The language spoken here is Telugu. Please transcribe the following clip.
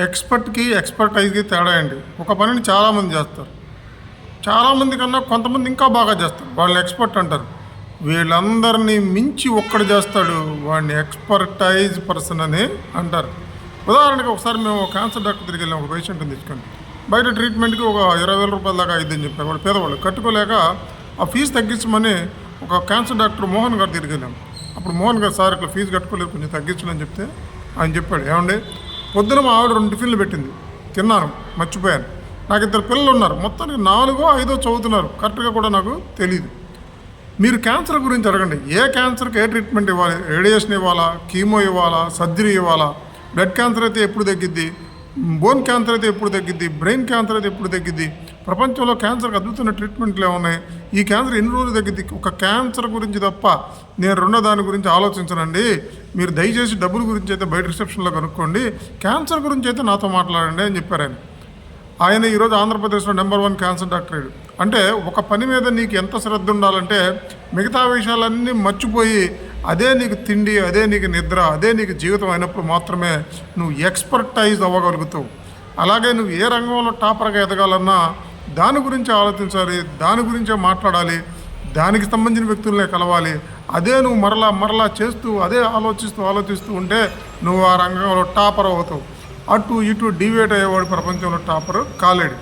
ఎక్స్పర్ట్కి ఎక్స్పర్టైజ్కి తేడా అండి. ఒక పనిని చాలామంది చేస్తారు. చాలామంది కన్నా కొంతమంది ఇంకా బాగా చేస్తారు. వాళ్ళని ఎక్స్పర్ట్ అంటారు. వీళ్ళందరినీ మించి ఒక్కడు చేస్తాడు, వాడిని ఎక్స్పర్టైజ్ పర్సన్ అని అంటారు. ఉదాహరణకి ఒకసారి మేము క్యాన్సర్ డాక్టర్ దగ్గరికి వెళ్ళాం. ఒక పేషెంట్ని తెచ్చుకొని బయట ట్రీట్మెంట్కి ఒక 20,000 రూపాయల దాకా అయిద్దని చెప్పారు. వాళ్ళు పేదవాళ్ళు కట్టుకోలేక ఆ ఫీజు తగ్గించమని ఒక క్యాన్సర్ డాక్టర్ మోహన్ గారి దగ్గరికి వెళ్ళాం. అప్పుడు మోహన్ గారు, సార్ ఇట్లా ఫీజు కట్టుకోలేదు, కొంచెం తగ్గించమని చెప్తే ఆయన చెప్పాడు, ఏమండి పొద్దున మా ఆవిడ 2 టిఫిన్లు పెట్టింది, తిన్నాను, మర్చిపోయాను. నాకు 2 పిల్లలు ఉన్నారు, మొత్తానికి 4 5 చదువుతున్నారు, కరెక్ట్గా కూడా నాకు తెలియదు. మీరు క్యాన్సర్ గురించి అడగండి. ఏ క్యాన్సర్కి ఏ ట్రీట్మెంట్ ఇవ్వాలి, రేడియేషన్ ఇవ్వాలా, కీమో ఇవ్వాలా, సర్జరీ ఇవ్వాలా, బ్లడ్ క్యాన్సర్ అయితే ఎప్పుడు తగ్గిద్ది, బోన్ క్యాన్సర్ అయితే ఎప్పుడు తగ్గిద్ది, బ్రెయిన్ క్యాన్సర్ అయితే ఎప్పుడు తగ్గిద్ది, ప్రపంచంలో క్యాన్సర్కి అద్భుతమైన ట్రీట్మెంట్లు ఏమున్నాయి, ఈ క్యాన్సర్ ఎన్ని రోజులు తగ్గిద్ది. ఒక క్యాన్సర్ గురించి తప్ప నేను రెండో దాని గురించి ఆలోచించనండి. మీరు దయచేసి డబ్బుల గురించి అయితే బయట రిసెప్షన్లో కనుక్కోండి, క్యాన్సర్ గురించి అయితే నాతో మాట్లాడండి అని చెప్పారు ఆయన. ఆయన ఈరోజు ఆంధ్రప్రదేశ్లో నెంబర్ 1 క్యాన్సర్ డాక్టర్ అయ్యాడు. అంటే ఒక పని మీద నీకు ఎంత శ్రద్ధ ఉండాలంటే మిగతా విషయాలన్నీ మర్చిపోయి అదే నీకు తిండి, అదే నీకు నిద్ర, అదే నీకు జీవితం అయినప్పుడు మాత్రమే నువ్వు ఎక్స్పర్టైజ్ అవ్వగలుగుతావు. అలాగే నువ్వు ఏ రంగంలో టాపర్గా ఎదగాలన్నా దాని గురించి ఆలోచించాలి, దాని గురించే మాట్లాడాలి, దానికి సంబంధించిన వ్యక్తులనే కలవాలి. అదే నువ్వు మరలా చేస్తూ అదే ఆలోచిస్తూ ఉంటే నువ్వు ఆ రంగంలో టాపర్ అవుతావు. అటు ఇటు డివేట్ అయ్యేవాడు ప్రపంచంలో టాపర్ కాలేడు.